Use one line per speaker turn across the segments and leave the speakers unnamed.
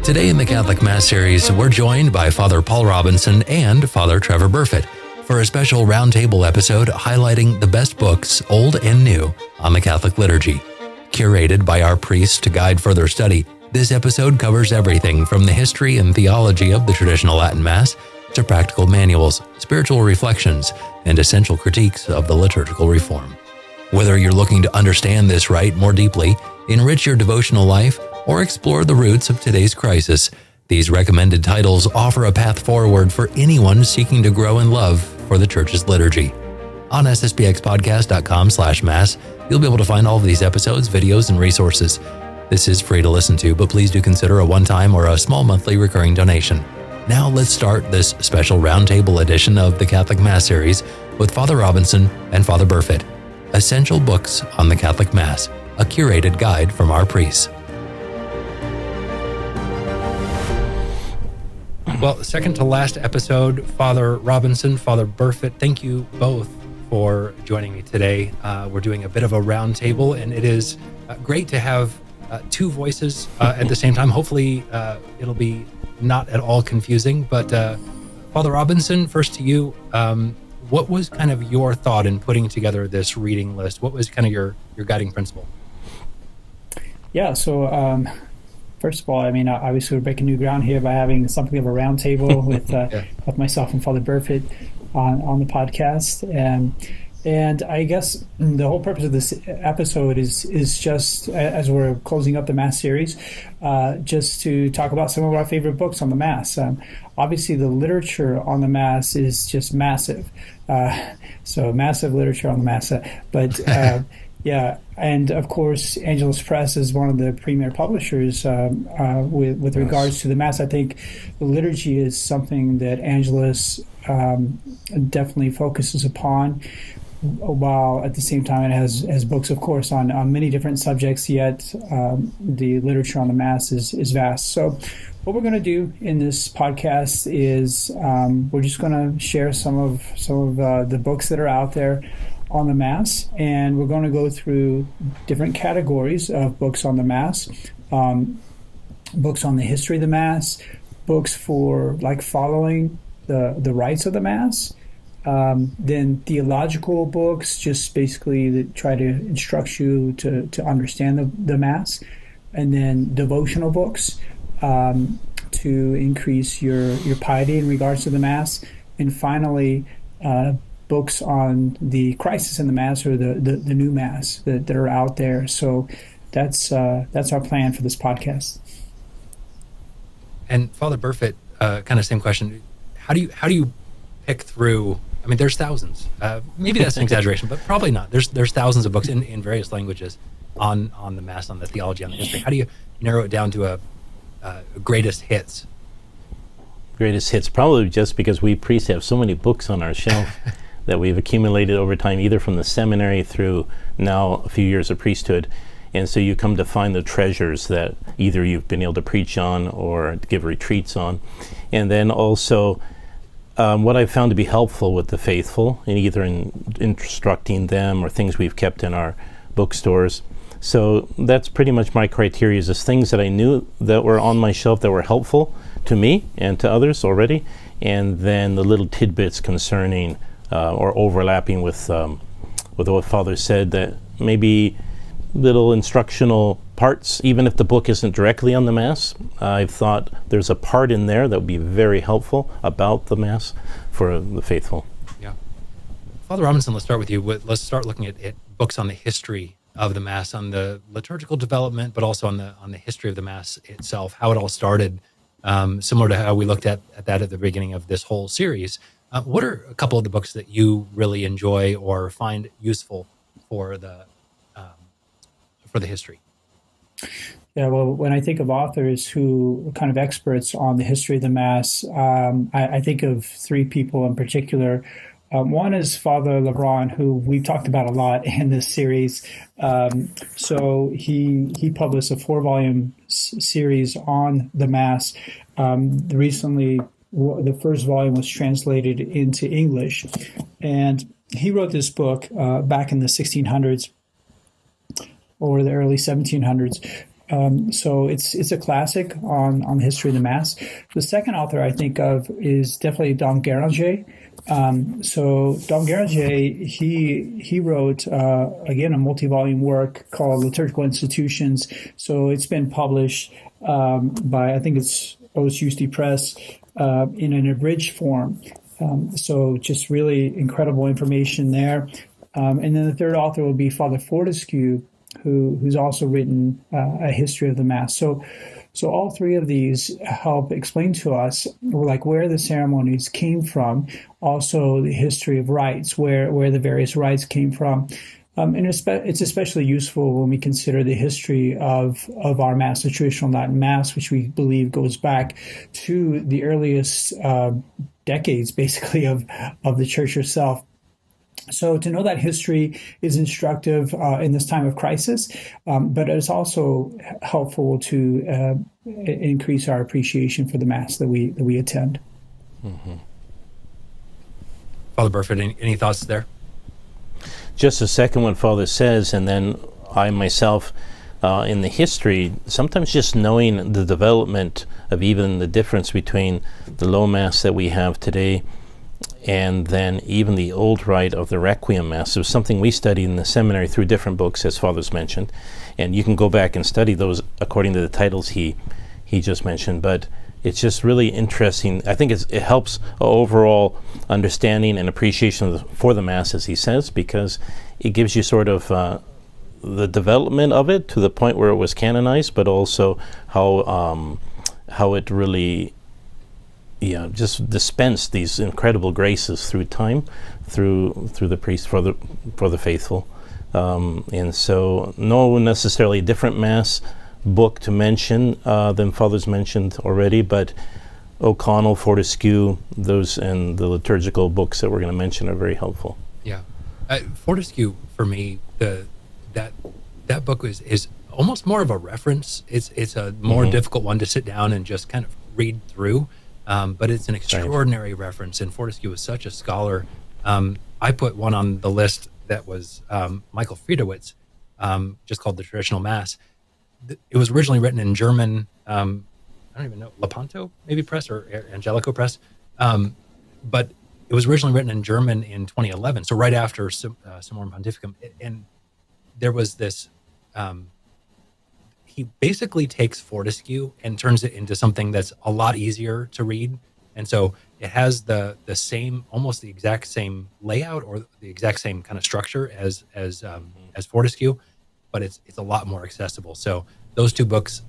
Today in the Catholic Mass series, we're joined by Father Paul Robinson and Father Trevor Burfitt for a special roundtable episode highlighting the best books, old and new, on the Catholic liturgy. Curated by our priests to guide further study, this episode covers everything from the history and theology of the traditional Latin Mass to practical manuals, spiritual reflections, and essential critiques of the liturgical reform. Whether you're looking to understand this rite more deeply, enrich your devotional life, or explore the roots of today's crisis, these recommended titles offer a path forward for anyone seeking to grow in love for the Church's liturgy. On sspxpodcast.com/mass, you'll be able to find all of these episodes, videos, and resources. This is free to listen to, but please do consider a one-time or a small monthly recurring donation. Now let's start this special roundtable edition of the Catholic Mass series with Father Robinson and Father Burfitt. Essential Books on the Catholic Mass, a curated guide from our priests. Well, second to last episode, Father Robinson, Father Burfitt, thank you both for joining me today. We're doing a bit of a roundtable, and it is great to have two voices at the same time. Hopefully, it'll be not at all confusing. But Father Robinson, first to you. What was kind of your thought in putting together this reading list? What was kind of your guiding principle?
Yeah, so first of all, I mean, obviously we're breaking new ground here by having something of a roundtable with myself and Father Burfitt on the podcast. And I guess the whole purpose of this episode is just, as we're closing up the Mass series, just to talk about some of our favorite books on the Mass. Obviously, the literature on the Mass is just massive. So massive literature on the Mass. But yeah, and of course, Angelus Press is one of the premier publishers with regards to the Mass. I think the liturgy is something that Angelus definitely focuses upon, while at the same time it has books, of course, on many different subjects, yet the literature on the Mass is vast. So what we're going to do in this podcast is we're just going to share some of the books that are out there on the Mass, and we're going to go through different categories of books on the Mass, books on the history of the Mass, books for like following the rites of the Mass, then theological books, just basically that try to instruct you to understand the Mass, and then devotional books to increase your piety in regards to the Mass, and finally books on the crisis in the Mass or the new Mass that are out there. So that's our plan for this podcast.
And Father Burfitt, kind of same question. How do you pick through? I mean, there's thousands. Maybe that's an exaggeration, but probably not. There's thousands of books in various languages on the Mass, on the theology, on the history. How do you narrow it down to a greatest hits?
Greatest hits, probably just because we priests have so many books on our shelf that we've accumulated over time, either from the seminary through now a few years of priesthood. And so you come to find the treasures that either you've been able to preach on or give retreats on. And then also what I've found to be helpful with the faithful, in either in instructing them or things we've kept in our bookstores. So that's pretty much my criteria, is things that I knew that were on my shelf that were helpful to me and to others already, and then the little tidbits concerning or overlapping with what Father said, that maybe little instructional parts, even if the book isn't directly on the Mass. I've thought there's a part in there that would be very helpful about the Mass for the faithful.
Yeah. Father Robinson, let's start with you. Let's start looking at books on the history of the Mass, on the liturgical development, but also on the history of the Mass itself, how it all started, similar to how we looked at that at the beginning of this whole series. What are a couple of the books that you really enjoy or find useful for the history?
Yeah, well, when I think of authors who are kind of experts on the history of the Mass, I think of three people in particular. One is Father Lebrun, who we've talked about a lot in this series. So he published a 4-volume series on the Mass. Recently, the first volume was translated into English, and he wrote this book back in the 1600s or the early 1700s. So it's a classic on the history of the Mass. The second author I think of is definitely Dom Guéranger. So Dom Guéranger, he wrote, again, a multi-volume work called Liturgical Institutions. So it's been published by, I think it's OSUSD Press, in an abridged form. So just really incredible information there. And then the third author will be Father Fortescue, who's also written a history of the Mass. So all three of these help explain to us like where the ceremonies came from, also the history of rites, where the various rites came from. And it's especially useful when we consider the history of our Mass, the traditional Latin Mass, which we believe goes back to the earliest decades, basically, of the Church herself. So to know that history is instructive in this time of crisis, but it's also helpful to increase our appreciation for the Mass that we attend.
Mm-hmm. Father Burfitt, any thoughts there?
Just a second what Father says, and then I myself, in the history, sometimes just knowing the development of even the difference between the Low Mass that we have today and then even the old rite of the Requiem Mass. It was something we studied in the seminary through different books, as Father's mentioned, and you can go back and study those according to the titles he just mentioned, but it's just really interesting. I think it helps overall understanding and appreciation for the Mass, as he says, because it gives you sort of the development of it to the point where it was canonized, but also how it really just dispensed these incredible graces through time, through the priest for the faithful, and so no necessarily different Mass book to mention than Father's mentioned already, but O'Connell, Fortescue, those and the liturgical books that we're going to mention are very helpful.
Yeah, Fortescue for me, that book is almost more of a reference. It's a more difficult one to sit down and just kind of read through. But it's an extraordinary reference, and Fortescue was such a scholar. I put one on the list that was Michael Friedowitz, just called The Traditional Mass. It was originally written in German, I don't even know, Lepanto maybe press or Angelico press, but it was originally written in German in 2011, so right after Summorum Pontificum. And there was this, he basically takes Fortescue and turns it into something that's a lot easier to read. And so it has the same, almost the exact same layout or the exact same kind of structure as Fortescue, but it's a lot more accessible. So those two books,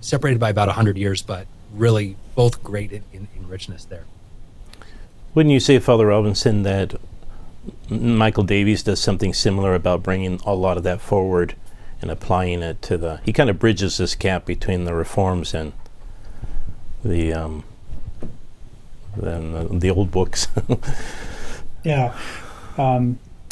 separated by about 100 years, but really both great in richness there.
Wouldn't you say, Father Robinson, that Michael Davies does something similar about bringing a lot of that forward and applying it to he kind of bridges this gap between the reforms and the old books?
Yeah.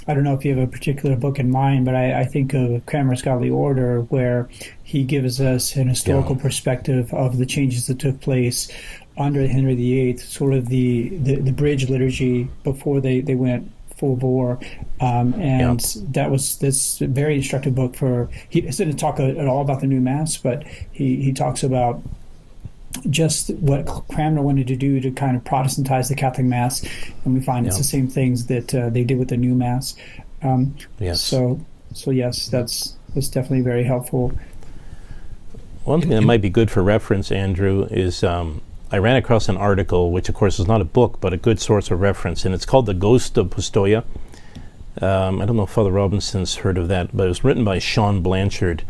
I don't know if you have a particular book in mind, but I think of Cranmer's Godly Order, where he gives us an historical perspective of the changes that took place under Henry VIII, sort of the bridge liturgy before they went full bore, that's a very instructive book. He doesn't talk at all about the new Mass, but he talks about just what Cranmer wanted to do to kind of Protestantize the Catholic Mass, and we find it's the same things that they did with the new Mass. So yes, that's definitely very helpful.
One thing that might be good for reference, Andrew, is I ran across an article, which of course is not a book, but a good source of reference, and it's called The Ghost of Pistoia. I don't know if Father Robinson's heard of that, but it was written by Sean Blanchard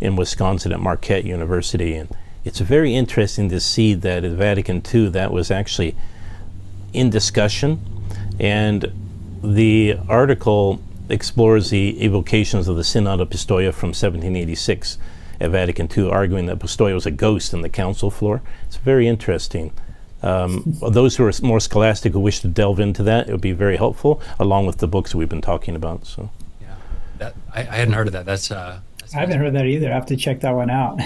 in Wisconsin at Marquette University, and it's very interesting to see that at Vatican II that was actually in discussion, and the article explores the evocations of the Synod of Pistoia from 1786 at Vatican II, arguing that Pistoia was a ghost in the council floor. It's very interesting. Those who are more scholastic who wish to delve into that, it would be very helpful, along with the books that we've been talking about. So,
yeah, I hadn't heard of that. That's
I haven't heard that either. I have to check that one out.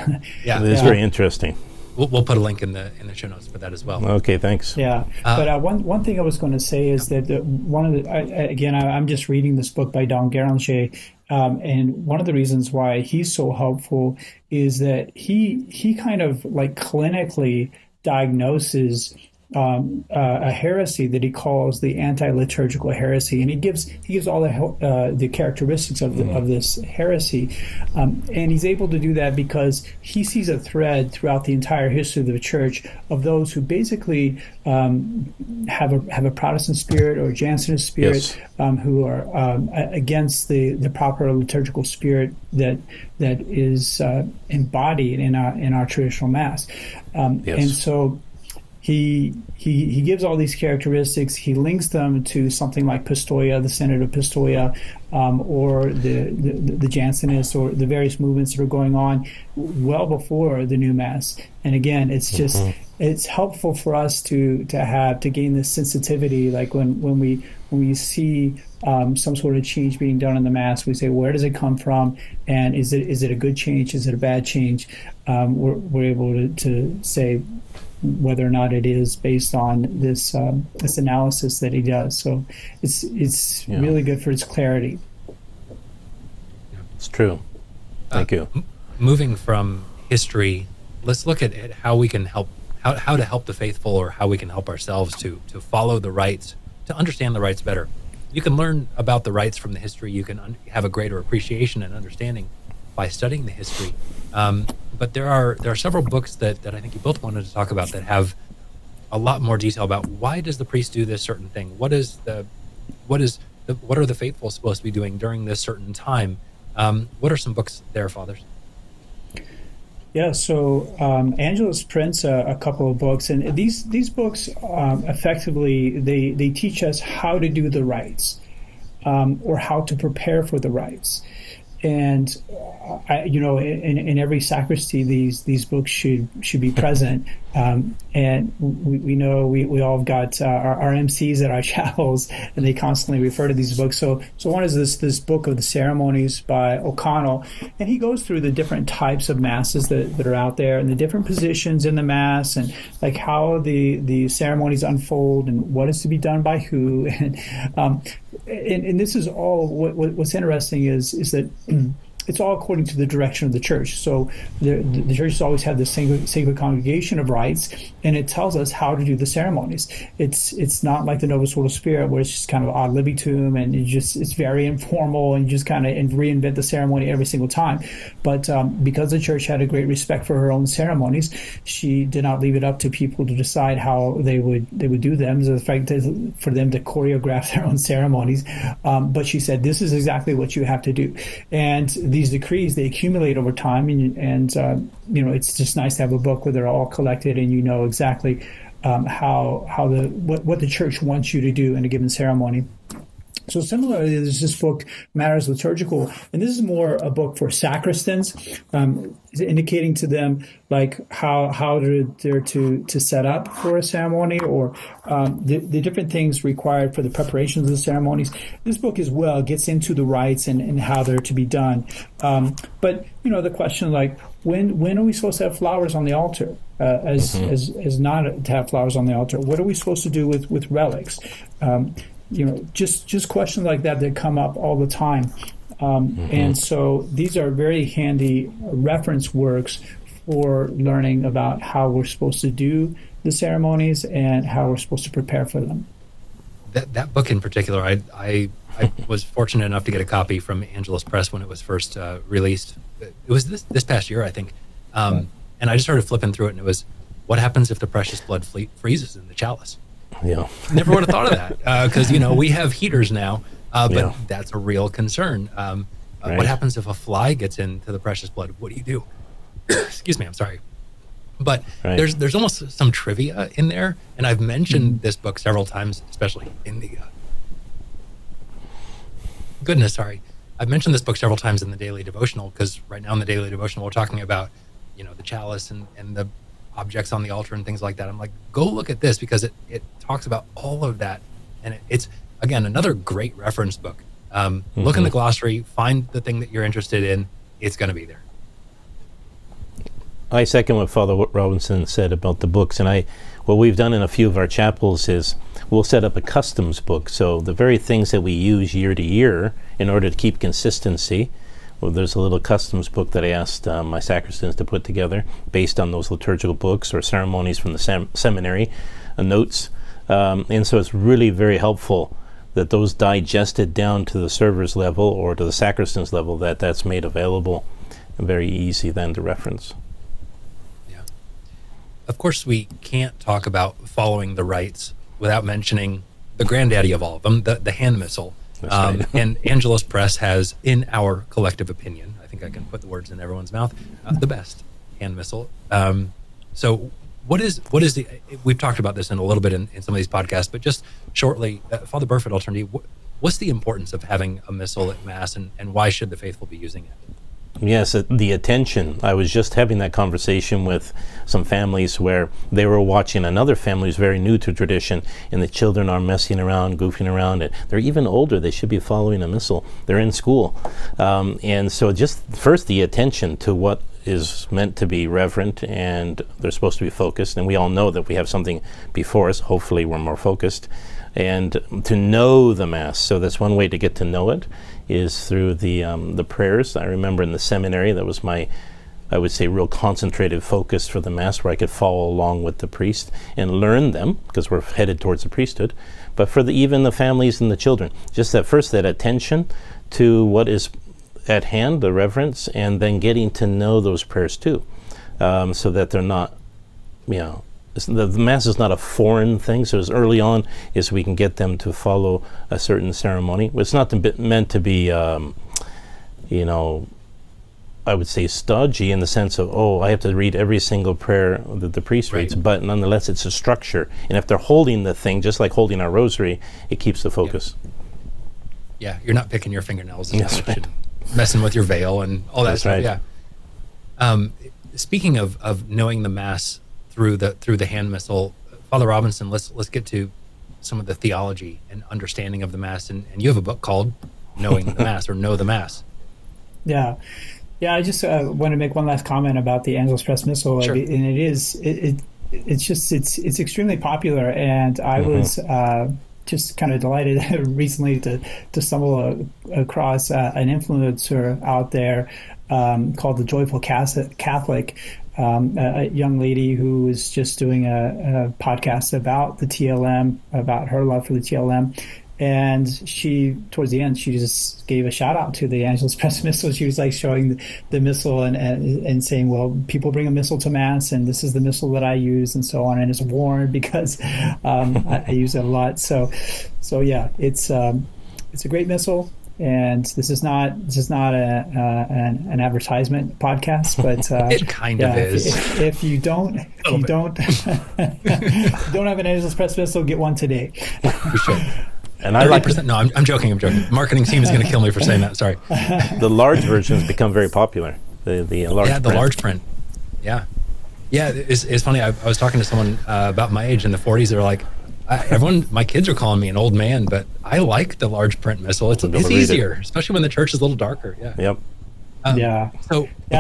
Yeah, it's very interesting.
We'll put a link in the show notes for that as well.
Okay, thanks.
Yeah, but one thing I was going to say is that one of the again, I'm just reading this book by Dom Guéranger, And one of the reasons why he's so helpful is that he kind of like clinically diagnoses a heresy that he calls the anti-liturgical heresy, and he gives all the characteristics of this heresy, and he's able to do that because he sees a thread throughout the entire history of the church of those who basically have a Protestant spirit or a Jansenist spirit, who are against the proper liturgical spirit that is embodied in our traditional Mass, and so. He gives all these characteristics. He links them to something like Pistoia, the Synod of Pistoia, or the Jansenists, or the various movements that are going on well before the new Mass. And again, it's just it's helpful for us to gain this sensitivity. Like when we see some sort of change being done in the Mass, we say, where does it come from, and is it a good change? Is it a bad change? We're able to say whether or not it is based on this analysis that he does. So it's really good for its clarity.
It's true. Thank you.
Moving from history, let's look at how we can help, how to help the faithful, or how we can help ourselves to follow the rites, to understand the rites better. You can learn about the rites from the history. You can have a greater appreciation and understanding by studying the history. But there are several books that I think you both wanted to talk about that have a lot more detail about why does the priest do this certain thing? What are the faithful supposed to be doing during this certain time? What are some books there, fathers?
Yeah, so Angelus prints a couple of books, and these books effectively they teach us how to do the rites, or how to prepare for the rites. And in every sacristy, these books should be present. And we know we all have got our MCs at our chapels, and they constantly refer to these books. So one is this book of the ceremonies by O'Connell, and he goes through the different types of masses that are out there, and the different positions in the Mass, and like how the ceremonies unfold, and what is to be done by who. And this is all what's interesting is that it's all according to the direction of the church. So the church has always had this sacred congregation of rites, and it tells us how to do the ceremonies. It's not like the Novus Ordo Spirit, where it's just kind of ad libitum, and it's very informal, and you just kind of reinvent the ceremony every single time. But because the church had a great respect for her own ceremonies, she did not leave it up to people to decide how they would do them. So the fact is for them to choreograph their own ceremonies, but she said, this is exactly what you have to do. And these decrees, they accumulate over time, and it's just nice to have a book where they're all collected, and you know exactly what the church wants you to do in a given ceremony. So similarly, there's this book, Matters Liturgical, and this is more a book for sacristans, indicating to them like how they're to set up for a ceremony, or the different things required for the preparations of the ceremonies. This book as well gets into the rites and how they're to be done. But the question like, when are we supposed to have flowers on the altar? As not to have flowers on the altar? What are we supposed to do with relics? Just questions like that come up all the time. And so these are very handy reference works for learning about how we're supposed to do the ceremonies and how we're supposed to prepare for them.
That book in particular, I was fortunate enough to get a copy from Angelus Press when it was first released. It was this past year, I think. And I just started flipping through it, and it was, what happens if the precious blood freezes in the chalice?
Yeah.
Never would have thought of that, because we have heaters now, but that's a real concern.
Right.
What happens if a fly gets into the precious blood? What do you do? Excuse me, I'm sorry. But there's almost some trivia in there, and I've mentioned this book several times, especially in the I've mentioned this book several times in the daily devotional, because right now in the daily devotional we're talking about the chalice and the objects on the altar and things like that. I'm like, go look at this, because it talks about all of that, and it's again another great reference book. Look in the glossary, find the thing that you're interested in. It's going to be there.
I second what Father Robinson said about the books, and what we've done in a few of our chapels is we'll set up a customs book. So the very things that we use year to year in order to keep consistency, well, there's a little customs book that I asked my sacristans to put together based on those liturgical books or ceremonies from the seminary, notes. And so it's really very helpful that those digested down to the server's level or to the sacristan's level, that's made available and very easy then to reference.
Yeah. Of course, we can't talk about following the rites without mentioning the granddaddy of all of them, the hand missal. Right. And Angelus Press has, in our collective opinion, I think I can put the words in everyone's mouth, the best hand missal. So what is the, we've talked about this in a little bit in some of these podcasts, but just shortly, Father Burfitt, I'll turn to you. What's the importance of having a missal at Mass, and why should the faithful be using it?
Yes, the attention. I was just having that conversation with some families where they were watching another family who's very new to tradition, and the children are messing around, goofing around. They're even older. They should be following a missal. They're in school. And so just first the attention to what is meant to be reverent, and they're supposed to be focused. And we all know that we have something before us. Hopefully we're more focused. And to know the Mass. So that's one way to get to know it, is through the prayers. I remember in the seminary, that was my, I would say, real concentrated focus for the Mass, where I could follow along with the priest and learn them, because we're headed towards the priesthood. But for even the families and the children, just that attention to what is at hand, the reverence, and then getting to know those prayers too, so that they're not, the Mass is not a foreign thing. So as early on as we can get them to follow a certain ceremony. It's not meant to be, I would say stodgy in the sense of, I have to read every single prayer that the priest reads, but nonetheless it's a structure. And if they're holding the thing, just like holding our rosary, it keeps the focus.
Yeah, you're not picking your fingernails.
That's right.
Messing with your veil and all that
That's
stuff.
Right.
Yeah. Speaking of knowing the Mass through the hand missal, Father Robinson, let's get to some of the theology and understanding of the Mass, and you have a book called Knowing the Mass, or Know the Mass.
Yeah. I just want to make one last comment about the Angelus Press Missal.
Sure.
And it's extremely popular, and I was just kind of delighted recently to stumble across an influencer out there called the Joyful Catholic, a young lady who was just doing a podcast about the TLM, about her love for the TLM. And she, towards the end, she just gave a shout out to the Angelus Press Missal. She was like showing the missal and saying, well, people bring a missal to Mass, and this is the missal that I use, and so on. And it's worn because I use it a lot. So yeah, it's a great missal. And this is not an advertisement podcast, but
it kind of is.
If you don't don't have an Angelus Press Missal, get one today.
We should.
And I like
No, I'm joking. Marketing team is going to kill me for saying that. Sorry.
The large version has become very popular. The large print.
The large print. Yeah. It's funny. I was talking to someone about my age in the 40s. They're like, my kids are calling me an old man, but I like the large print missal. It's easier, especially when the church is a little darker. Yeah.
Yep.
I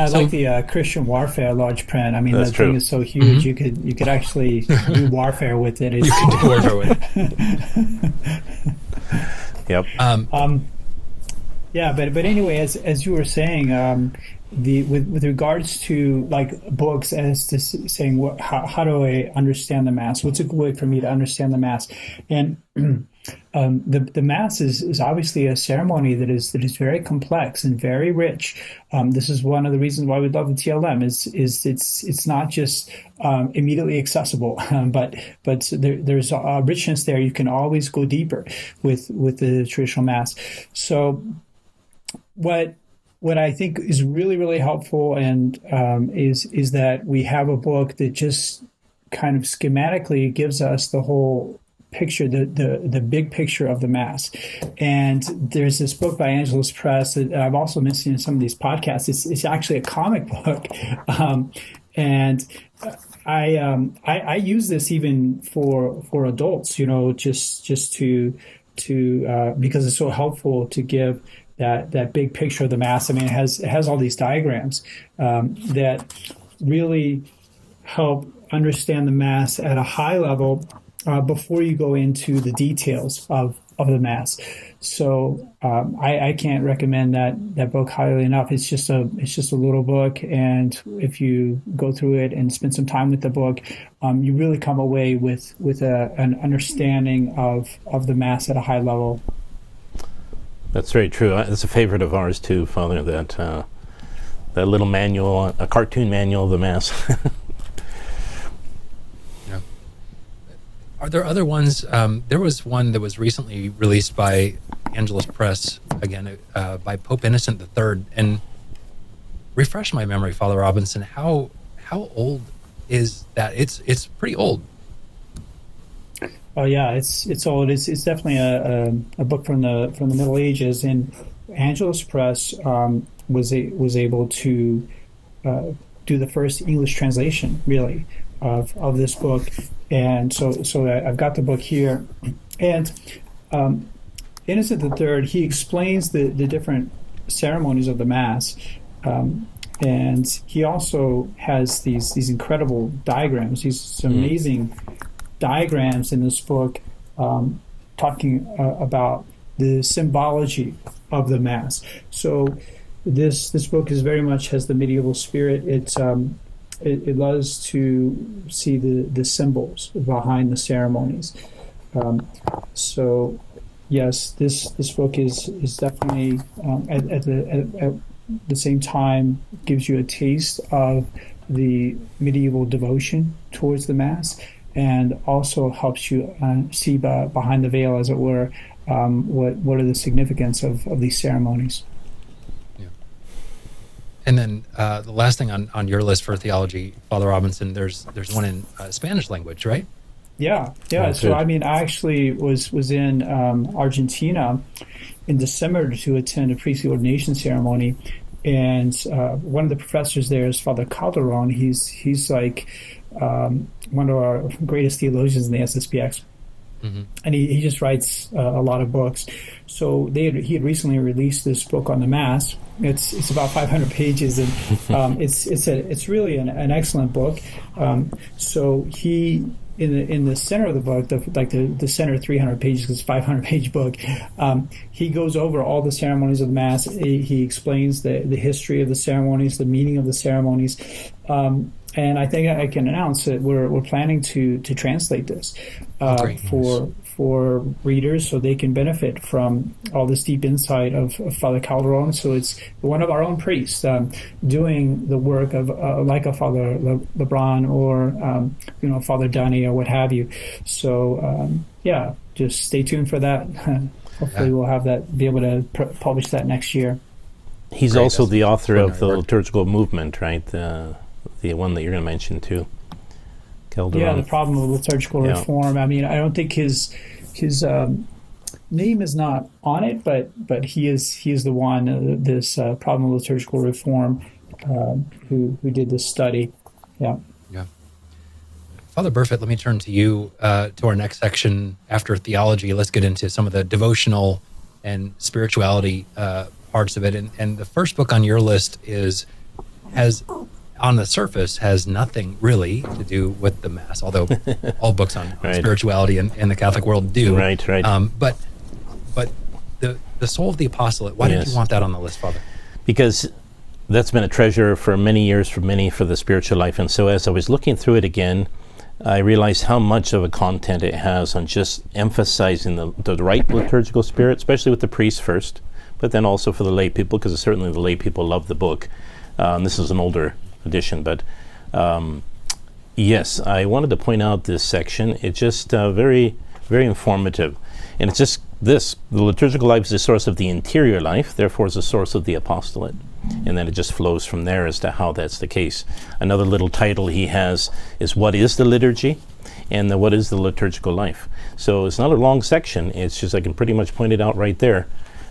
like the Christian Warfare large print. I mean,
that
thing is so huge. Mm-hmm. You could actually do warfare with it.
You could do warfare with it.
Yep.
But anyway, as you were saying, with regards to like books, as to saying how do I understand the Mass? What's a good way for me to understand the Mass? And the Mass is obviously a ceremony that is very complex and very rich. This is one of the reasons why we love the TLM. Is it's not just immediately accessible, but there's a richness there. You can always go deeper with the traditional Mass. So what I think is really, really helpful and is that we have a book that just kind of schematically gives us the whole picture, the big picture of the Mass. And there's this book by Angelus Press that I've also mentioned in some of these podcasts. It's actually a comic book, and I use this even for adults, just to because it's so helpful to give that big picture of the Mass. I mean, it has all these diagrams that really help understand the Mass at a high level before you go into the details of the Mass. So I can't recommend that book highly enough. It's just a little book, and if you go through it and spend some time with the book, you really come away with an understanding of the Mass at a high level.
That's very true. It's a favorite of ours too, Father. That little manual, a cartoon manual of the Mass.
Yeah. Are there other ones? There was one that was recently released by Angelus Press, again, by Pope Innocent III. And refresh my memory, Father Robinson, how old is that? It's pretty old.
Oh yeah, it's old. It's definitely a book from the Middle Ages, and Angelus Press was able to do the first English translation, really, of this book. And so I've got the book here, and Innocent III, he explains the different ceremonies of the Mass, and he also has these incredible diagrams, these amazing diagrams in this book, talking about the symbology of the Mass. So this book is very much has the medieval spirit. It loves to see the symbols behind the ceremonies. So yes, this book is definitely at the same time gives you a taste of the medieval devotion towards the Mass, and also helps you see behind the veil, as it were, what are the significance of these ceremonies.
Yeah. And then the last thing on your list for theology, Father Robinson, there's one in Spanish language, right?
Yeah. So I mean, I actually was in Argentina in December to attend a priestly ordination ceremony, and one of the professors there is Father Calderon. He's like one of our greatest theologians in the SSPX. Mm-hmm. And he just writes a lot of books. So he had recently released this book on the Mass. It's about 500 pages, and it's really an excellent book. So he in the center of the book, the center 300 pages, because it's a 500-page book, he goes over all the ceremonies of the Mass. He explains the history of the ceremonies, the meaning of the ceremonies. And I think I can announce that we're planning to translate this for readers, so they can benefit from all this deep insight of Father Calderon. So it's one of our own priests doing the work of like a Father Lebrun or Father Dunny or what have you. So just stay tuned for that. Hopefully we'll have that, be able to publish that next year.
He's also the author of the liturgical movement, right? The one that you're going to mention too, Calderon.
Yeah, the problem of liturgical reform. I mean, I don't think his name is not on it, but he is the one, this problem of liturgical reform, who did this study. Yeah.
Father Burfitt, let me turn to you to our next section after theology. Let's get into some of the devotional and spirituality parts of it. And the first book on your list has on the surface has nothing really to do with the Mass, although all books on spirituality in the Catholic world do.
Right.
But the Soul of the Apostolate, why did you want that on the list, Father?
Because that's been a treasure for many years for the spiritual life. And so as I was looking through it again, I realized how much of a content it has on just emphasizing the right liturgical spirit, especially with the priests first, but then also for the lay people, because certainly the lay people love the book. This is an older edition, but yes, I wanted to point out this section. It's just very, very informative, and it's just this: the liturgical life is the source of the interior life, therefore is the source of the apostolate, and then it just flows from there as to how that's the case. Another little title he has is "What is the liturgy?" and "What is the liturgical life?" So it's not a long section. It's just I can pretty much point it out right there,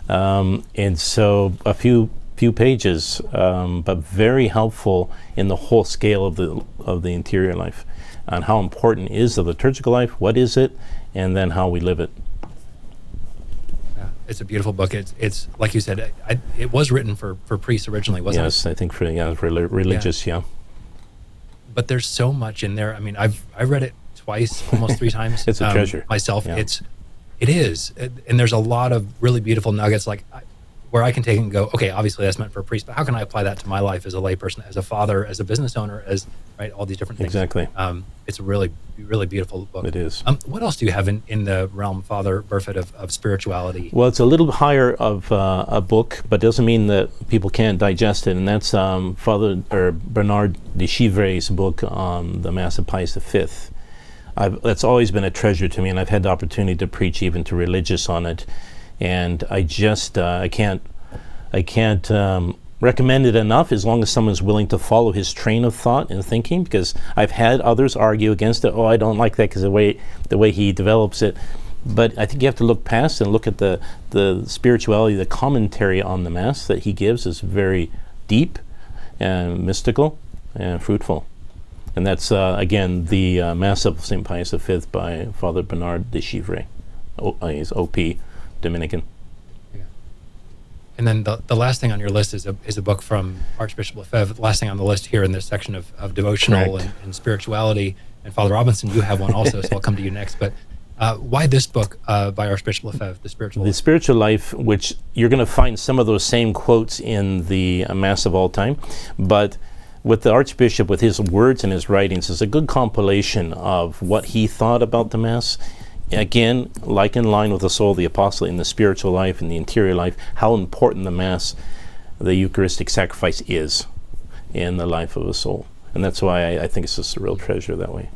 and so a few pages, but very helpful in the whole scale of the interior life, on how important is the liturgical life, what is it, and then how we live it.
Yeah, it's a beautiful book. It's like you said, it was written for priests originally, wasn't it?
Yes, I think for religious. Yeah.
but there's so much in there. I mean, I read it twice, almost 3 times.
It's a treasure
myself.
Yeah.
It is, and there's a lot of really beautiful nuggets, like where I can take it and go, okay, obviously that's meant for a priest, but how can I apply that to my life as a layperson, as a father, as a business owner, as all these different things.
Exactly.
It's a really, really beautiful book.
It is.
What else do you have in the realm, Father Burfitt, of spirituality?
Well, it's a little higher of a book, but doesn't mean that people can't digest it. And that's Father Bernard de Chivre's book on the Mass of Pius V. That's always been a treasure to me, and I've had the opportunity to preach even to religious on it. And I just I can't recommend it enough, as long as someone's willing to follow his train of thought and thinking, because I've had others argue against it. Oh, I don't like that because the way he develops it. But I think you have to look past and look at the spirituality, the commentary on the Mass that he gives is very deep and mystical and fruitful. And that's, again, the Mass of St. Pius V by Father Bernard de Chivre. He's OP, Dominican.
Yeah. And then the last thing on your list is a book from Archbishop Lefebvre. The last thing on the list here in this section of devotional and spirituality. And Father Robinson, you have one also, so I'll come to you next. But why this book by Archbishop Lefebvre, The Spiritual Life?
The Spiritual Life, which you're going to find some of those same quotes in the Mass of All Time, but with the Archbishop, with his words and his writings, is a good compilation of what he thought about the Mass. Again, like in line with the soul of the apostle in the spiritual life and the interior life, how important the Mass, the Eucharistic sacrifice, is in the life of a soul. And that's why I think it's just a real treasure that way.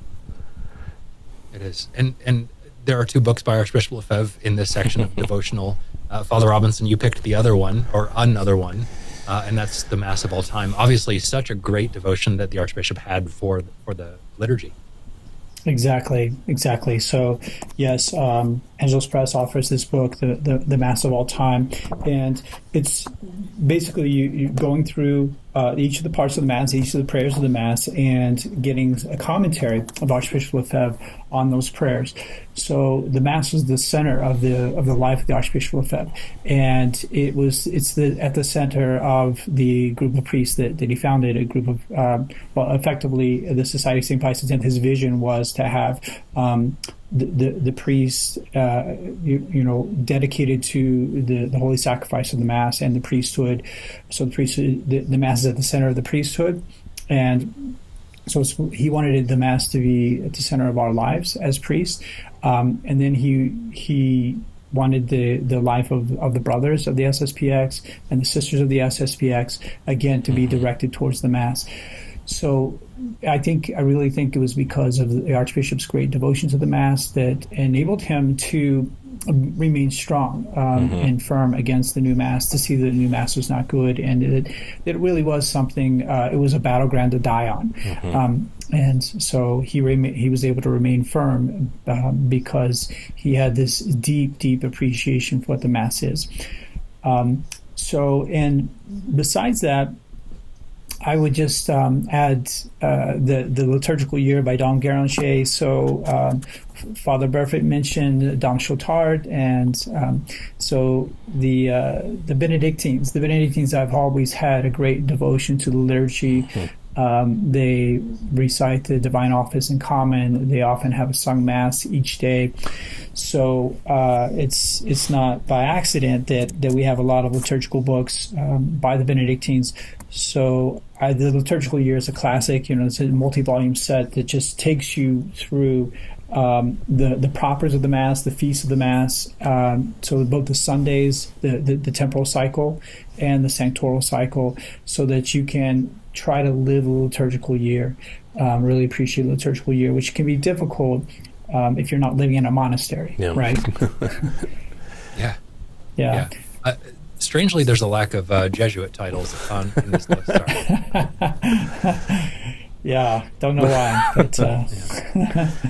It is. And there are 2 books by Archbishop Lefebvre in this section of devotional. Father Robinson, you picked the other one, or another one, and that's the Mass of All Time. Obviously, such a great devotion that the Archbishop had for the liturgy.
Exactly. So, yes, Angelus Press offers this book, the Mass of All Time, and it's basically you going through each of the parts of the Mass, each of the prayers of the Mass, and getting a commentary of Archbishop Lefebvre on those prayers. So the Mass was the center of the life of the Archbishop Lefebvre, and it's at the center of the group of priests that he founded, a group of effectively the Society of St. Pius X. His vision was to have the priests dedicated to the holy sacrifice of the Mass and the priesthood. So the Mass is at the center of the priesthood, and so he wanted the Mass to be at the center of our lives as priests, and then he wanted the life of the brothers of the SSPX and the sisters of the SSPX again to be directed towards the Mass. So I really think it was because of the Archbishop's great devotion to the Mass that enabled him to remain strong and firm against the new Mass, to see that the new Mass was not good, and it really was something. It was a battleground to die on, and so he was able to remain firm because he had this deep appreciation for what the Mass is. And besides that, I would just add the liturgical year by Dom Guéranger. So Father Burfitt mentioned Dom Chotard, and so the Benedictines. The Benedictines have always had a great devotion to the liturgy. They recite the Divine Office in common. They often have a sung Mass each day. So it's not by accident that we have a lot of liturgical books by the Benedictines. So the liturgical year is a classic. It's a multi-volume set that just takes you through the propers of the Mass, the feasts of the Mass. So both the Sundays, the temporal cycle, and the sanctoral cycle, so that you can try to live a liturgical year, really appreciate the liturgical year, which can be difficult if you're not living in a monastery, right? Yeah.
Strangely, there's a lack of Jesuit titles in this list. Sorry.
Yeah, don't know why, but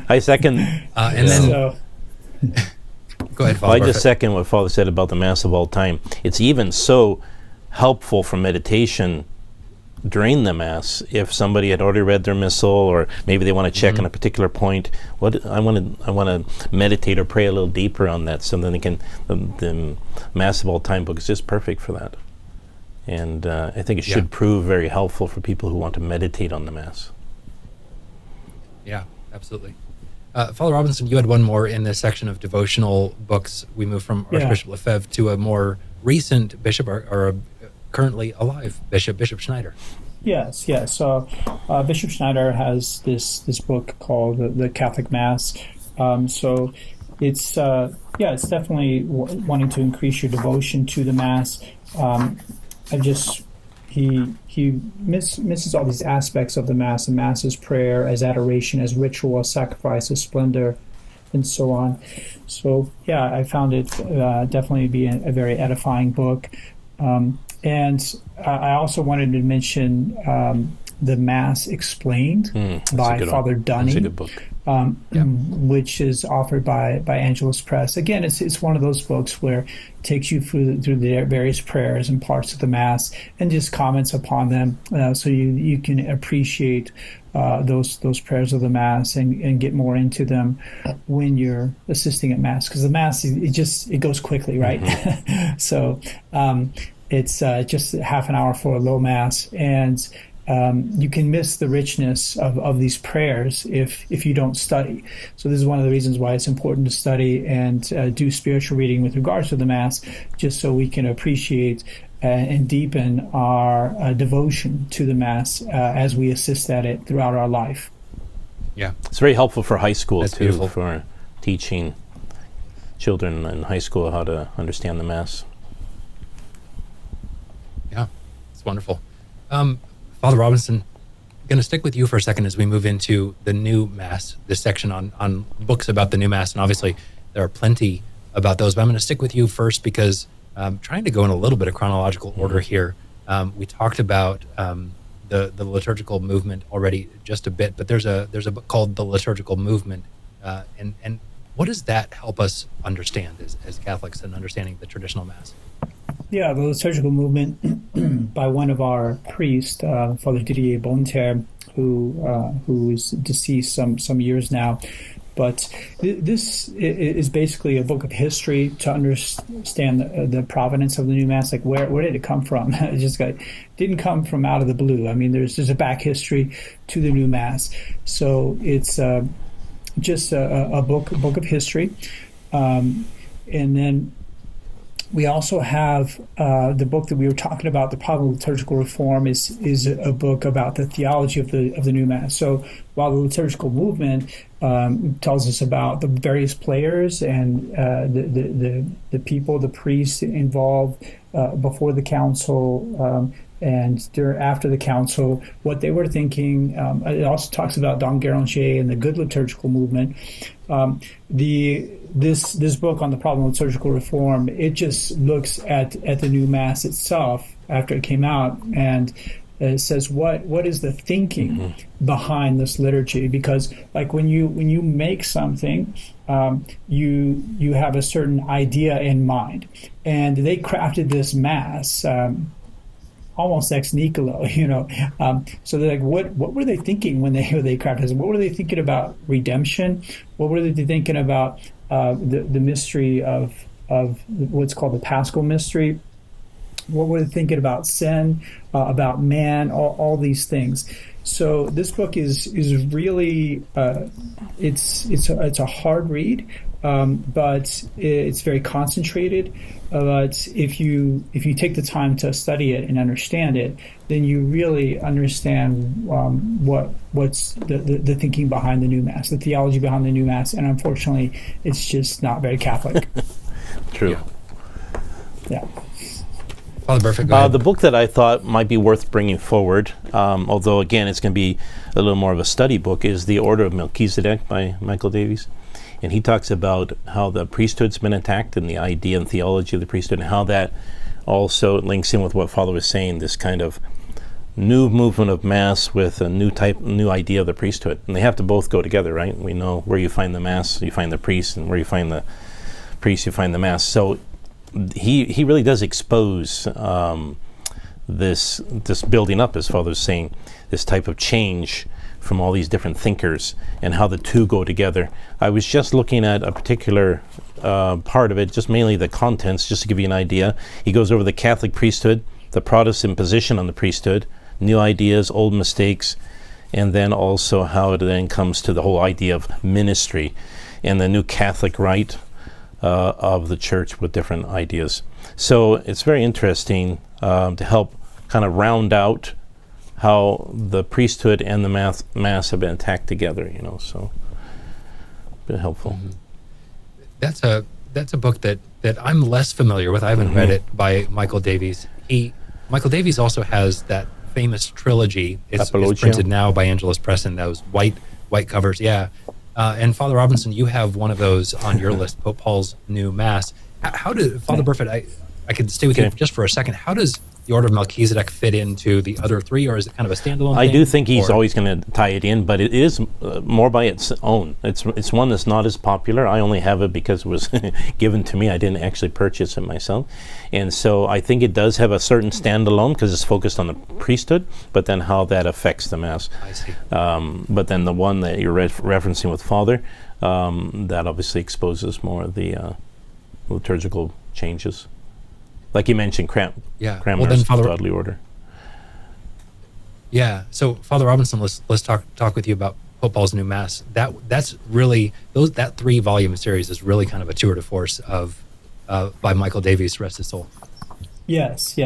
I second.
And then go ahead, Father.
I just second what Father said about the Mass of All Time. It's even so helpful for meditation during the Mass if somebody had already read their missal, or maybe they want to check on a particular point. I want to meditate or pray a little deeper on that, so then they can. The Mass of All Time book is just perfect for that, and I think it should prove very helpful for people who want to meditate on the Mass.
Yeah, absolutely. Father Robinson, you had one more in this section of devotional books. We moved from Archbishop Lefebvre to a more recent bishop, or a currently alive bishop, Bishop Schneider.
Yes. So Bishop Schneider has this book called the Catholic Mass. So it's definitely wanting to increase your devotion to the Mass. He misses all these aspects of the Mass. The Mass as prayer, as adoration, as ritual, as sacrifice, as splendor, and so on. So I found it definitely be a very edifying book. And I also wanted to mention the Mass Explained by Father Dunning.
That's a good book.
Which is offered by Angelus Press. Again, it's one of those books where it takes you through the various prayers and parts of the Mass and just comments upon them, so you can appreciate those prayers of the Mass and get more into them when you're assisting at Mass, because the Mass it goes quickly, right? Mm-hmm. So it's just half an hour for a low Mass, and you can miss the richness of these prayers if you don't study. So this is one of the reasons why it's important to study and do spiritual reading with regards to the Mass, just so we can appreciate and deepen our devotion to the Mass as we assist at it throughout our life.
Yeah,
it's very helpful for high school.
That's
too,
beautiful.
For teaching children in high school how to understand the Mass.
Yeah, it's wonderful. Father Robinson, I'm going to stick with you for a second as we move into the new Mass, this section on books about the new Mass, and obviously there are plenty about those, but I'm going to stick with you first because I'm trying to go in a little bit of chronological order here. We talked about the liturgical movement already just a bit, but there's a book called The Liturgical Movement, and what does that help us understand as Catholics in understanding the traditional Mass?
Yeah, the liturgical movement by one of our priests, Father Didier Bonterre, who is deceased some years now. But this is basically a book of history to understand the provenance of the new Mass. Like where did it come from? It didn't come from out of the blue. I mean, there's a back history to the new Mass. So it's just a book of history, and then we also have the book that we were talking about, The Problem of Liturgical Reform, is a book about the theology of the new Mass. So while the liturgical movement tells us about the various players and the people, the priests involved before the council and after the council, what they were thinking. It also talks about Don Guéranger and the good liturgical movement. This book on the problem of liturgical reform, it just looks at the new Mass itself after it came out, and it says what is the thinking behind this liturgy? Because like when you make something, you have a certain idea in mind, and they crafted this Mass almost ex nihilo, so they're like, what were they thinking when they crafted this? What were they thinking about redemption? What were they thinking about the mystery of what's called the Paschal mystery? What were they thinking about sin, about man, all these things? So this book is really it's a hard read, but it's very concentrated. But if you take the time to study it and understand it, then you really understand what's the thinking behind the new Mass, the theology behind the new Mass. And unfortunately, it's just not very Catholic.
True.
Yeah.
Father Burfitt, go ahead.
The book that I thought might be worth bringing forward, although again it's going to be a little more of a study book, is The Order of Melchizedek by Michael Davies. And he talks about how the priesthood's been attacked and the idea and theology of the priesthood, and how that also links in with what Father was saying, this kind of new movement of Mass with a new idea of the priesthood. And they have to both go together, right? We know where you find the Mass, you find the priest, and where you find the priest, you find the Mass. So he really does expose this building up, as Father was saying, this type of change from all these different thinkers and how the two go together. I was just looking at a particular part of it, just mainly the contents, just to give you an idea. He goes over the Catholic priesthood, the Protestant position on the priesthood, new ideas, old mistakes, and then also how it then comes to the whole idea of ministry and the new Catholic rite of the church with different ideas. So it's very interesting to help kind of round out how the priesthood and the mass have been attacked together, so been helpful.
Mm-hmm. That's a book that I'm less familiar with. I haven't read it, by Michael Davies. Michael Davies also has that famous trilogy. It's printed now by Angelus Press in those white covers. Yeah. And Father Robinson, you have one of those on your list, Pope Paul's New Mass. How did Father Burfitt? I could stay with you just for a second. How does the Order of Melchizedek fit into the other three, or is it kind of a standalone
I
thing?
do think he's always going to tie it in, but it is more by its own. It's one that's not as popular. I only have it because it was given to me. I didn't actually purchase it myself. And so I think it does have a certain standalone because it's focused on the priesthood, but then how that affects the Mass.
I see.
But then the one that you're referencing with Father, that obviously exposes more of the liturgical changes. Like you mentioned, Cranmer's Godly Order.
Yeah. So, Father Robinson, let's talk with you about Pope Paul's New Mass. That's really that 3-volume series is really kind of a tour de force of by Michael Davies, rest his soul.
Yes.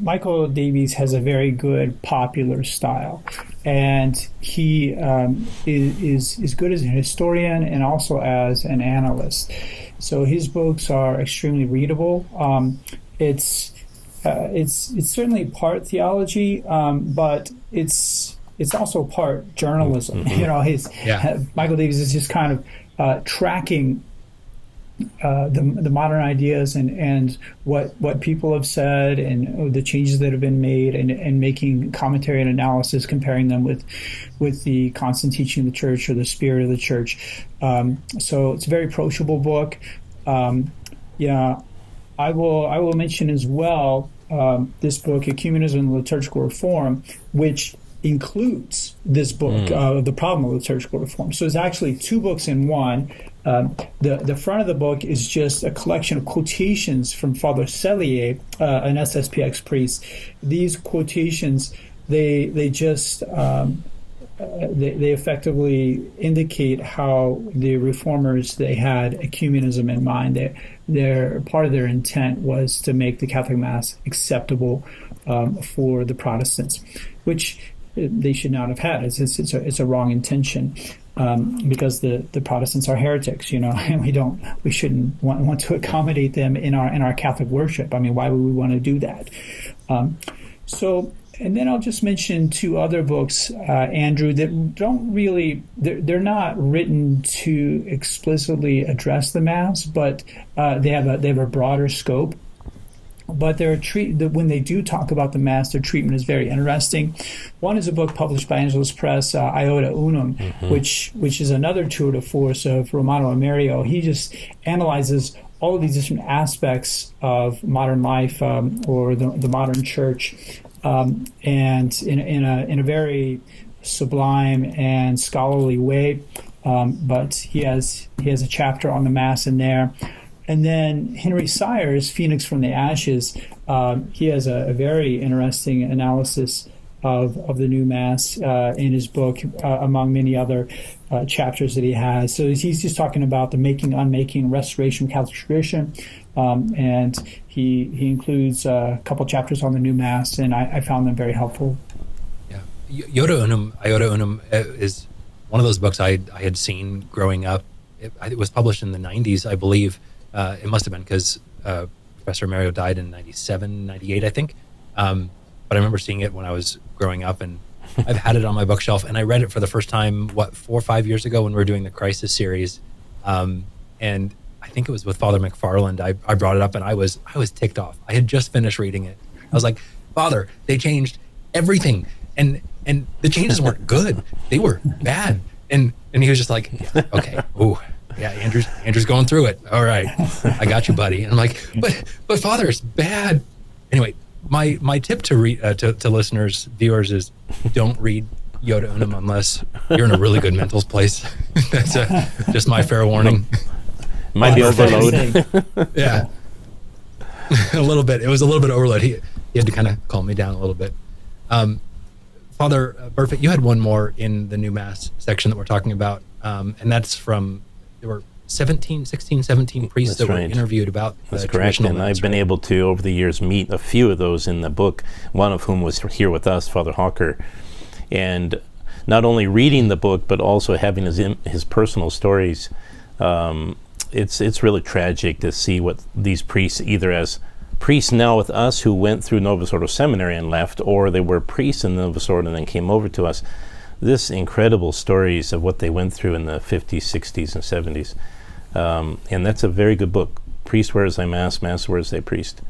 Michael Davies has a very good popular style, and he is good as a historian and also as an analyst. So his books are extremely readable. It's certainly part theology, but it's also part journalism. Michael Davies is just kind of tracking the modern ideas and what people have said and the changes that have been made and making commentary and analysis, comparing them with the constant teaching of the church or the spirit of the church. So it's a very approachable book. I will mention as well this book, Ecumenism and Liturgical Reform, which includes this book, The Problem of Liturgical Reform. So it's actually 2 books in one. The front of the book is just a collection of quotations from Father Cellier, an SSPX priest. These quotations, they just they effectively indicate how the reformers, they had ecumenism in mind. Their part of their intent was to make the Catholic Mass acceptable for the Protestants, which they should not have had. It's a wrong intention. Because the Protestants are heretics, and we shouldn't want to accommodate them in our Catholic worship. I mean, why would we want to do that? And then I'll just mention 2 other books, Andrew, that don't really, they're not written to explicitly address the Mass, but they have a broader scope. But when they do talk about the Mass, their treatment is very interesting. One is a book published by Angelus Press, Iota Unum, which is another tour de force of Romano Amerio. He just analyzes all of these different aspects of modern life or the modern church, and in a very sublime and scholarly way. But he has a chapter on the Mass in there. And then Henry Sires, Phoenix from the Ashes, he has a very interesting analysis of the new Mass in his book, among many other chapters that he has. So he's just talking about the making, unmaking, restoration of Catholic tradition, and he includes a couple chapters on the new Mass, and I found them very helpful.
Yeah, Iota Unum is one of those books I had seen growing up. It was published in the 90s, I believe. It must have been because Professor Mario died in 97, 98, I think. But I remember seeing it when I was growing up, and I've had it on my bookshelf, and I read it for the first time, 4 or 5 years ago when we were doing the Crisis series. And I think it was with Father McFarland. I brought it up, and I was ticked off. I had just finished reading it. I was like, Father, they changed everything. And the changes weren't good. They were bad. And he was just like, yeah, okay, ooh. Yeah, Andrew's going through it. All right, I got you, buddy. And I'm like, but Father, it's bad. Anyway, my tip to to listeners, viewers, is don't read Iota Unum unless you're in a really good mental place. That's just my fair warning.
Might be overload.
Yeah, a little bit. It was a little bit overload. He had to kind of calm me down a little bit. Father Burfitt, you had one more in the new Mass section that we're talking about, and that's from, there were 17 priests that were interviewed about
That's
the
correct,
traditional
and
Mass,
I've been able to, over the years, meet a few of those in the book, one of whom was here with us, Father Hawker. And not only reading the book, but also having his personal stories. It's really tragic to see what these priests, either as priests now with us who went through Novus Ordo Seminary and left, or they were priests in Novus Ordo and then came over to us. This incredible stories of what they went through in the 50s, 60s, and 70s. And that's a very good book. Priest Wears Thy Mass, Mass Wears Thy Priest.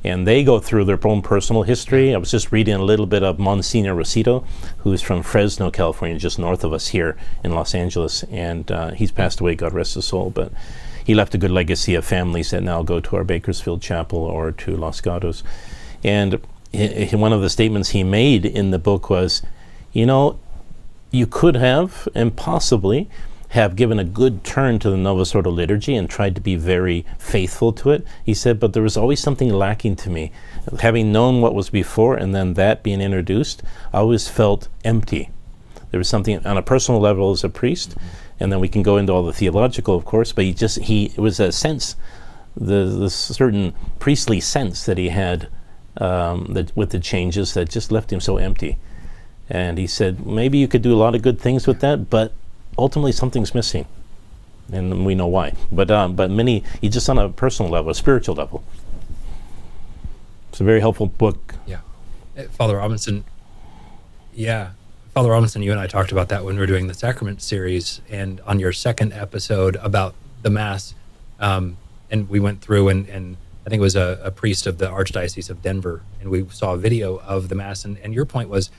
And they go through their own personal history. I was just reading a little bit of Monsignor Rosito, who's from Fresno, California, just north of us here in Los Angeles. And he's passed away, God rest his soul. But he left a good legacy of families that now go to our Bakersfield Chapel or to Los Gatos. And one of the statements he made in the book was, you could have, and possibly, have given a good turn to the Novus Ordo liturgy and tried to be very faithful to it. He said, but there was always something lacking to me. Having known what was before and then that being introduced, I always felt empty. There was something on a personal level as a priest, and then we can go into all the theological, of course, but it was a sense, the certain priestly sense that he had with the changes that just left him so empty. And he said, maybe you could do a lot of good things with that, but ultimately something's missing, and we know why. But just on a personal level, a spiritual level. It's a very helpful book.
Yeah. Father Robinson, you and I talked about that when we were doing the Sacrament series, and on your second episode about the Mass, and we went through and I think it was a priest of the Archdiocese of Denver, and we saw a video of the Mass, and your point was,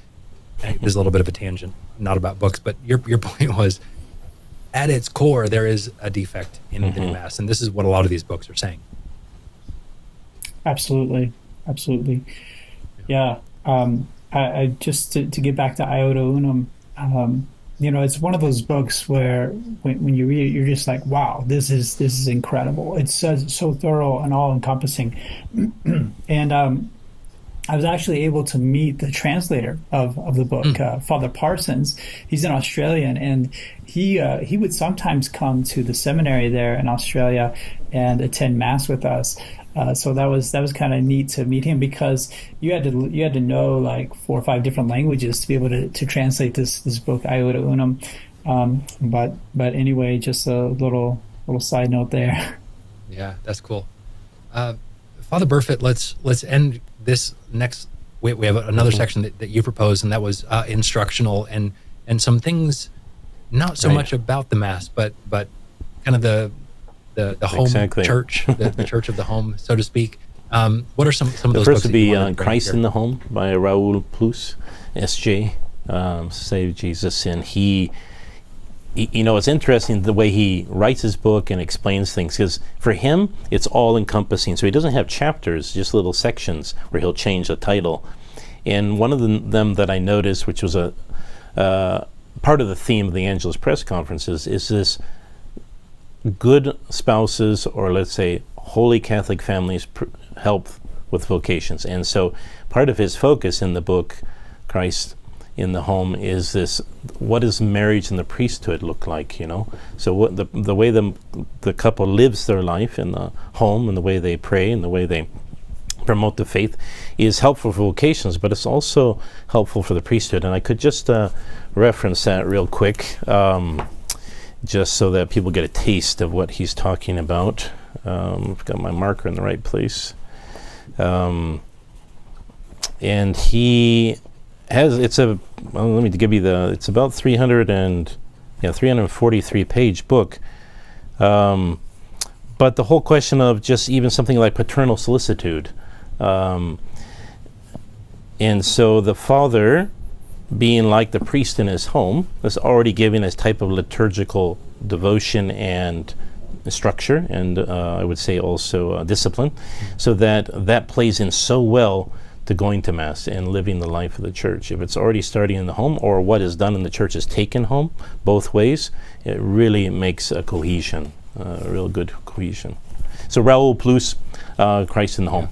there's a little bit of a tangent, not about books, but your point was, at its core, there is a defect in the new Mass, and this is what a lot of these books are saying.
Absolutely. Yeah. I just to get back to Iota Unum, it's one of those books where when you read it, you're just like, wow, this is incredible. It's so thorough and all encompassing, and I was actually able to meet the translator of the book, Father Parsons. He's an Australian, and he would sometimes come to the seminary there in Australia and attend Mass with us. So that was kind of neat to meet him, because you had to know like 4 or 5 different languages to be able to translate this book, Iota Unum. But anyway, just a little side note there.
Yeah, that's cool. Father Burfitt, let's end this next. We have another section that you proposed, and that was instructional and some things, not so much about the Mass, but kind of the home church, the church of the home, so to speak. What are some of those books?
The first would be Christ in the Home by Raul Plus, S.J. Save Jesus, and he it's interesting the way he writes his book and explains things, because for him it's all encompassing. So he doesn't have chapters, just little sections where he'll change the title. And one of them that I noticed, which was a part of the theme of the Angelus press conferences, is this good spouses, or let's say holy Catholic families, help with vocations. And so part of his focus in the book, Christ in the Home, is this: what does marriage and the priesthood look like? So what the way the couple lives their life in the home, and the way they pray, and the way they promote the faith, is helpful for vocations, but it's also helpful for the priesthood. And I could just reference that real quick, just so that people get a taste of what he's talking about. I've got my marker in the right place, and he has, it's about 343 page book, but the whole question of just even something like paternal solicitude, and so the father, being like the priest in his home, is already giving a type of liturgical devotion and structure, and I would say also discipline, so that plays in so well to going to Mass and living the life of the church. If it's already starting in the home, or what is done in the church is taken home, both ways, it really makes a cohesion, a real good cohesion. So Raul Plus, Christ in the Home.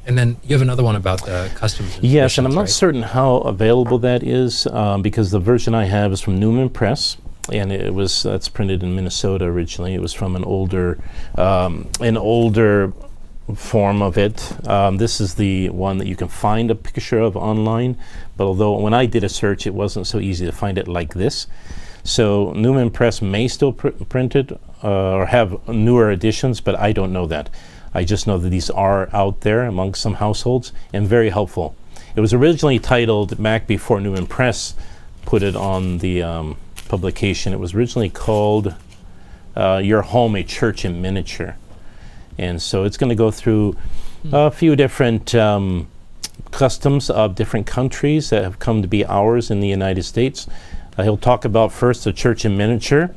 And then you have another one about the customs.
Yes, and I'm not
right?
certain how available that is because the version I have is from Newman Press, and that's printed in Minnesota originally. It was from an older form of it. This is the one that you can find a picture of online, but although when I did a search, it wasn't so easy to find it like this. So Newman Press may still print it or have newer editions, but I don't know that. I just know that these are out there among some households and very helpful. It was originally titled, back before Newman Press put it on the publication, it was originally called Your Home, a Church in Miniature. And so it's going to go through a few different customs of different countries that have come to be ours in the United States. He'll talk about first the church in miniature,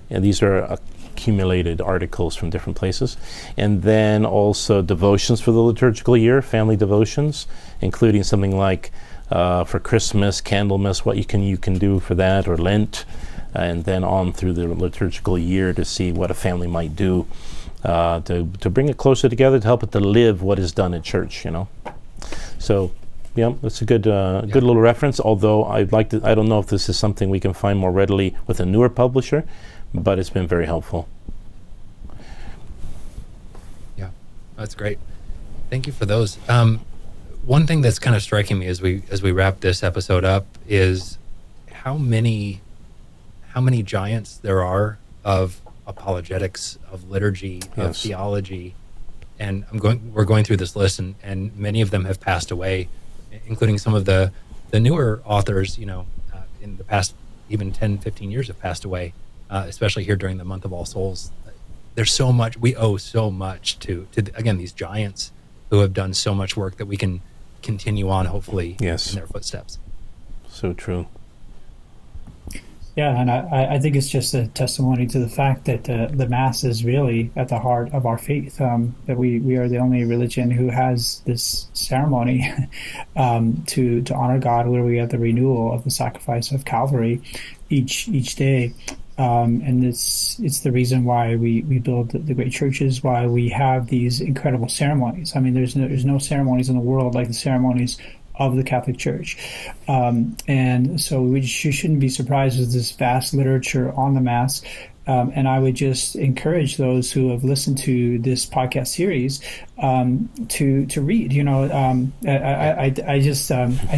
and these are accumulated articles from different places, and then also devotions for the liturgical year, family devotions, including something like for Christmas, Candlemas, what you can do for that, or Lent, and then on through the liturgical year to see what a family might do to bring it closer together, to help it to live what is done at church, So, yeah, that's a good little reference, although I don't know if this is something we can find more readily with a newer publisher, but it's been very helpful.
Yeah, that's great. Thank you for those. One thing that's kind of striking me as we wrap this episode up is how many giants there are of apologetics, of liturgy, of theology, and we're going through this list, and many of them have passed away, including some of the newer authors, in the past even 10, 15 years have passed away, especially here during the month of All Souls. There's so much, we owe so much to again, these giants who have done so much work that we can continue on, hopefully, in their footsteps.
So true.
Yeah, and I think it's just a testimony to the fact that the Mass is really at the heart of our faith, that we are the only religion who has this ceremony to honor God, where we have the renewal of the sacrifice of Calvary each day. And it's the reason why we build the great churches, why we have these incredible ceremonies. I mean, there's no ceremonies in the world like the ceremonies of the Catholic Church. And so we shouldn't be surprised with this vast literature on the Mass. And I would just encourage those who have listened to this podcast series to read. I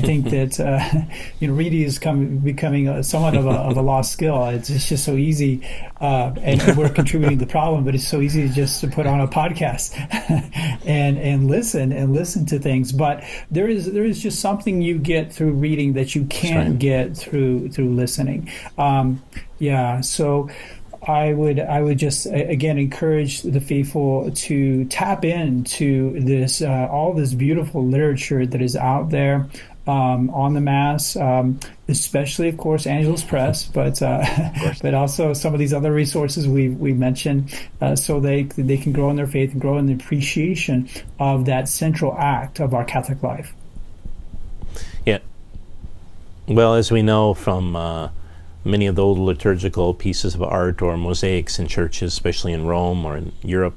think that reading is becoming somewhat of a lost skill. It's just so easy, and we're contributing to the problem. But it's so easy just to put on a podcast and listen to things. But there is just something you get through reading that you can't get through listening. So I would just again encourage the faithful to tap into this all this beautiful literature that is out there on the Mass, especially of course Angelus Press, but also some of these other resources we mentioned, so they can grow in their faith and grow in the appreciation of that central act of our Catholic life.
Yeah. Well, as we know from many of the old liturgical pieces of art or mosaics in churches, especially in Rome or in Europe,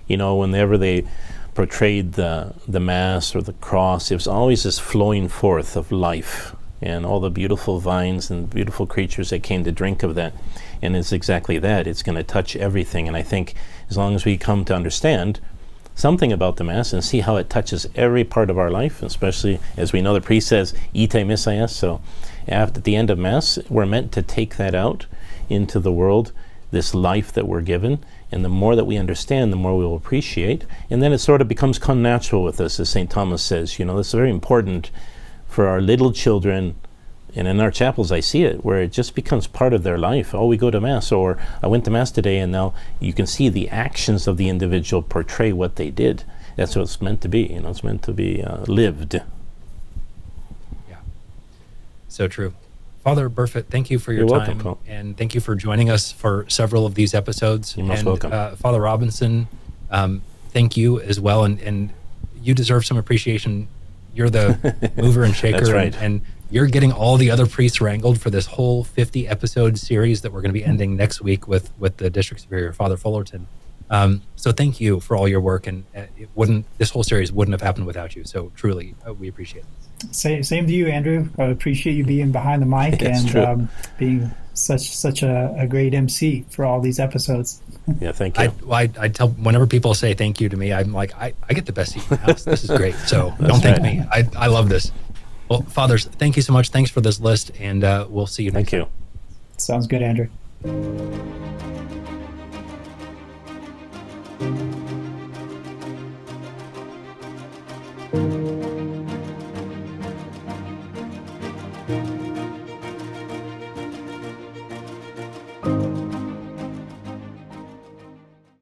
whenever they portrayed the Mass or the cross, it was always this flowing forth of life and all the beautiful vines and beautiful creatures that came to drink of that. And it's exactly that. It's going to touch everything. And I think as long as we come to understand something about the Mass and see how it touches every part of our life, especially as we know the priest says, ite missa est, so at the end of Mass, we're meant to take that out into the world, this life that we're given, and the more that we understand, the more we will appreciate, and then it sort of becomes connatural with us, as St. Thomas says. This is very important for our little children, and in our chapels I see it, where it just becomes part of their life. Oh, we go to Mass, or I went to Mass today, and now you can see the actions of the individual portray what they did. That's what it's meant to be. It's meant to be lived.
So true. Father Burfitt, thank you for your
You're
time.
welcome, Paul.
And thank you for joining us for several of these episodes.
You're most welcome.
Father Robinson, thank you as well. And you deserve some appreciation. You're the mover and shaker.
That's right.
And you're getting all the other priests wrangled for this whole 50-episode series that we're going to be ending next week with the District Superior, Father Fullerton. So thank you for all your work, and this whole series wouldn't have happened without you. So truly, we appreciate it.
Same to you, Andrew. I appreciate you being behind the mic and being such a great MC for all these episodes.
Yeah, thank you.
I tell, whenever people say thank you to me, I'm like, I get the best seat in the house. This is great. So don't thank me. I love this. Well, fathers, thank you so much. Thanks for this list, and we'll see you next time.
Thank you.
Sounds good, Andrew.